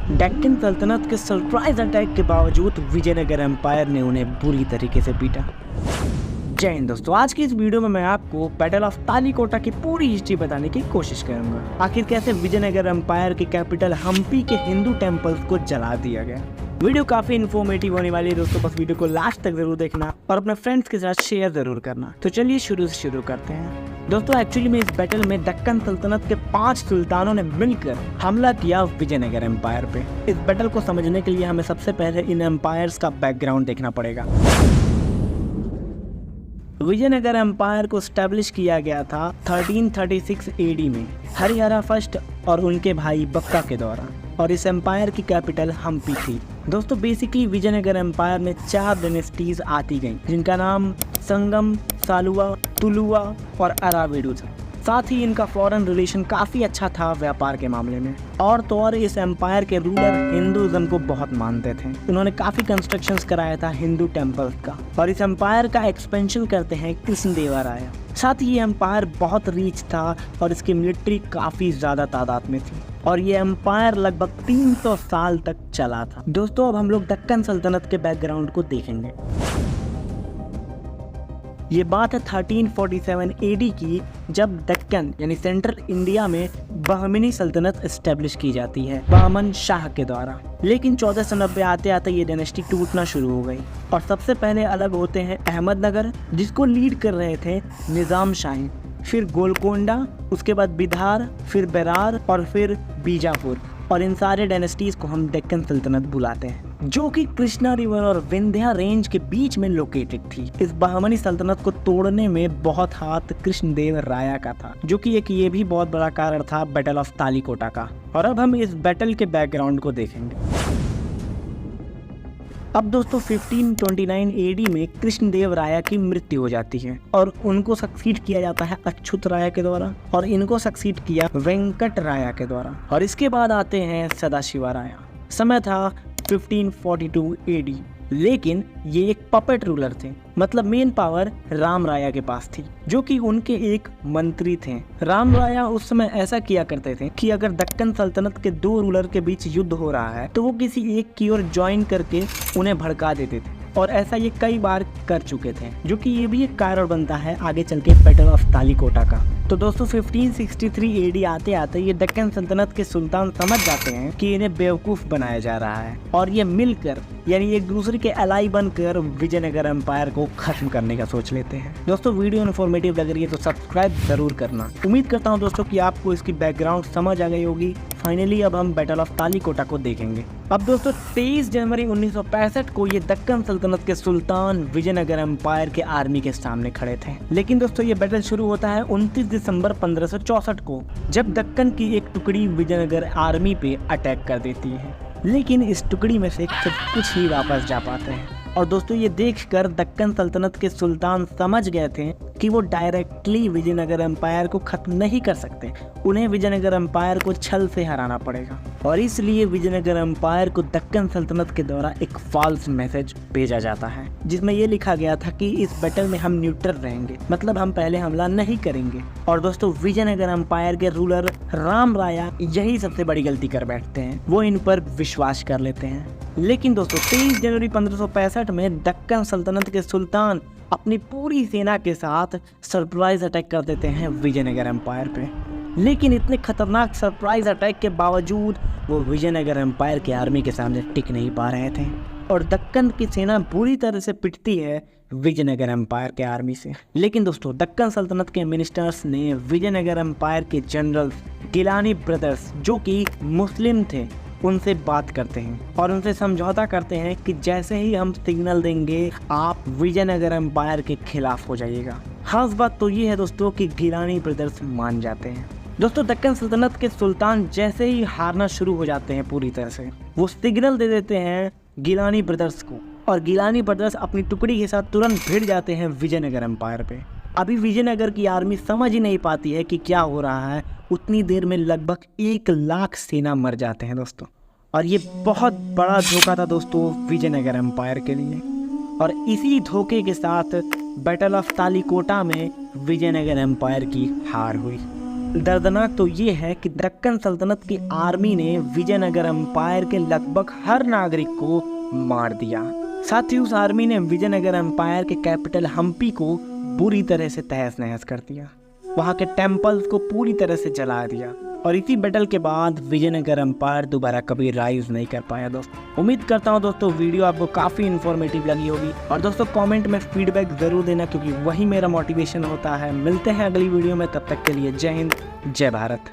डेक्कन सल्तनत के surprise attack के बावजूद विजयनगर एम्पायर ने उन्हें बुरी तरीके से पीटा। जय हिंद दोस्तों, आज की इस वीडियो में मैं आपको बैटल ऑफ तालीकोटा की पूरी हिस्ट्री बताने की कोशिश करूंगा। आखिर कैसे विजयनगर एम्पायर के कैपिटल हम्पी के हिंदू टेम्पल्स को जला दिया गया। वीडियो काफी इन्फॉर्मेटिव होने वाली है दोस्तों, बस वीडियो को लास्ट तक जरूर देखना और अपने फ्रेंड्स के साथ शेयर जरूर करना। तो चलिए शुरू से शुरू करते हैं। दोस्तों एक्चुअली में इस बैटल में दक्कन सल्तनत के 5 सुल्तानों ने मिलकर हमला किया विजयनगर एम्पायर पे। इस बैटल को समझने के लिए हमें सबसे पहले इन एम्पायर्स का बैकग्राउंड देखना पड़ेगा। विजयनगर एम्पायर को स्टैब्लिश किया गया था 1336 एडी में हरिहरा फर्स्ट और उनके भाई बक्का के द्वारा, और इस एम्पायर की कैपिटल हम्पी थी। दोस्तों बेसिकली विजयनगर एम्पायर में 4 डायनेस्टीज आती गईं, जिनका नाम संगम, सालुवा, तुलुवा और अराविडु था। साथ ही इनका फॉरेन रिलेशन काफ़ी अच्छा था व्यापार के मामले में। और तो और इस एम्पायर के रूलर हिंदुइज्म को बहुत मानते थे। उन्होंने काफ़ी कंस्ट्रक्शंस कराया था हिंदू टेम्पल्स का, और इस एम्पायर का एक्सपेंशन करते हैं कृष्णदेवराय। साथ ही ये एम्पायर बहुत रीच था और इसकी मिलिट्री काफ़ी ज़्यादा तादाद में थी, और ये एम्पायर लगभग 300 साल तक चला था। दोस्तों अब हम लोग दक्कन सल्तनत के बैकग्राउंड को देखेंगे। ये बात है 1347 एडी की, जब दक्कन यानी सेंट्रल इंडिया में बहमनी सल्तनत एस्टेब्लिश की जाती है बहमन शाह के द्वारा। लेकिन 1490 आते आते ये डायनेस्टी टूटना शुरू हो गई, और सबसे पहले अलग होते हैं अहमदनगर, जिसको लीड कर रहे थे निज़ाम शाही, फिर गोलकोंडा, उसके बाद बिहार, फिर बेरार और फिर बीजापुर। और इन सारे डायनेस्टीज को हम डेक्कन सल्तनत बुलाते हैं, जो कि कृष्णा रिवर और विंध्या रेंज के बीच में लोकेटेड थी। इस बहमनी सल्तनत को तोड़ने में बहुत हाथ कृष्णदेवराय का था, जो कि एक ये भी बहुत बड़ा कारण था बैटल ऑफ तालीकोटा का। और अब हम इस बैटल के बैकग्राउंड को देखेंगे। अब दोस्तों 1529 एडी में कृष्णदेवराय की मृत्यु हो जाती है, और उनको सक्सीड किया जाता है अच्युत राय के द्वारा, और इनको सक्सीड किया वेंकट राय के द्वारा। और इसके बाद आते हैं सदाशिवा राय। समय था 1542 एडी, लेकिन ये एक पपेट रूलर थे, मतलब मेन पावर राम राया के पास थी, जो कि उनके एक मंत्री थे। राम राया उस समय ऐसा किया करते थे कि अगर दक्कन सल्तनत के 2 रूलर के बीच युद्ध हो रहा है तो वो किसी एक की ओर ज्वाइन करके उन्हें भड़का देते थे, और ऐसा ये कई बार कर चुके थे, जो कि ये भी एक कारण बनता है आगे चल के बैटल ऑफ तालीकोटा का। तो दोस्तों 1563 एडी आते आते ये दक्कन सल्तनत के सुल्तान समझ जाते हैं कि इन्हें बेवकूफ़ बनाया जा रहा है, और ये मिलकर यानी एक दूसरे के अलाई बनकर विजयनगर एम्पायर को खत्म करने का सोच लेते हैं। दोस्तों वीडियो इन्फॉर्मेटिव लग रही है तो सब्सक्राइब जरूर करना। उम्मीद करता हूँ दोस्तों कि आपको इसकी बैकग्राउंड समझ आ गई होगी। फाइनली अब हम बैटल ऑफ तालीकोटा को देखेंगे। अब दोस्तों 23 जनवरी 1965 को ये दक्कन सल्तनत के सुल्तान विजयनगर एम्पायर के आर्मी के सामने खड़े थे। लेकिन दोस्तों ये बैटल शुरू होता है 29 दिसंबर 1564 को, जब दक्कन की एक टुकड़ी विजयनगर आर्मी पे अटैक कर देती है। लेकिन इस टुकड़ी में से सिर्फ कुछ ही वापस जा पाते हैं, और दोस्तों ये देखकर दक्कन सल्तनत के सुल्तान समझ गए थे कि वो डायरेक्टली विजयनगर एम्पायर को खत्म नहीं कर सकते, उन्हें विजयनगर एम्पायर को छल से हराना पड़ेगा। और इसलिए विजयनगर एम्पायर को दक्कन सल्तनत के द्वारा एक फॉल्स मैसेज भेजा जाता है, जिसमें ये लिखा गया था कि इस बैटल में हम न्यूट्रल रहेंगे, मतलब हम पहले हमला नहीं करेंगे। और दोस्तों विजयनगर एम्पायर के रूलर राम राया यही सबसे बड़ी गलती कर बैठते हैं, वो इन पर विश्वास कर लेते हैं। लेकिन दोस्तों 23 जनवरी 1565 में दक्कन सल्तनत के सुल्तान अपनी पूरी सेना के साथ सरप्राइज अटैक कर देते हैं विजयनगर एम्पायर पे। लेकिन इतने खतरनाक सरप्राइज अटैक के बावजूद वो विजयनगर एम्पायर के आर्मी के सामने टिक नहीं पा रहे थे, और दक्कन की सेना बुरी तरह से पिटती है विजयनगर एम्पायर के आर्मी से। लेकिन दोस्तों दक्कन सल्तनत के मिनिस्टर्स ने विजयनगर एम्पायर के जनरल गिलानी ब्रदर्स, जो कि मुस्लिम थे, उनसे बात करते हैं और उनसे समझौता करते हैं कि जैसे ही हम सिग्नल देंगे आप विजयनगर एम्पायर के खिलाफ हो जाइएगा। खास बात तो ये है दोस्तों कि गिलानी ब्रदर्स मान जाते हैं। दोस्तों दक्कन सल्तनत के सुल्तान जैसे ही हारना शुरू हो जाते हैं पूरी तरह से, वो सिग्नल दे देते हैं गिलानी ब्रदर्स को, और गिलानी ब्रदर्स अपनी टुकड़ी के साथ तुरंत भिड़ जाते हैं विजयनगर एम्पायर पे। अभी विजयनगर की आर्मी समझ ही नहीं पाती है कि क्या हो रहा है, उतनी देर में लगभग 1 लाख सेना मर जाते हैं दोस्तों। और ये बहुत बड़ा धोखा था दोस्तों विजयनगर एम्पायर के लिए, और इसी धोखे के साथ बैटल ऑफ तालीकोटा में विजयनगर एम्पायर की हार हुई। दर्दनाक तो ये है कि दक्कन सल्तनत की आर्मी ने विजयनगर एम्पायर के लगभग हर नागरिक को मार दिया। साथ ही उस आर्मी ने विजयनगर एम्पायर के कैपिटल हम्पी को बुरी तरह से तहस नहस कर दिया, वहाँ के टेम्पल्स को पूरी तरह से जला दिया। और इसी बैटल के बाद विजयनगर एम्पायर दोबारा कभी राइज नहीं कर पाया। दोस्तों उम्मीद करता हूँ दोस्तों वीडियो आपको काफ़ी इन्फॉर्मेटिव लगी होगी, और दोस्तों कमेंट में फीडबैक ज़रूर देना, क्योंकि वही मेरा मोटिवेशन होता है। मिलते हैं अगली वीडियो में, तब तक के लिए जय हिंद, जय भारत।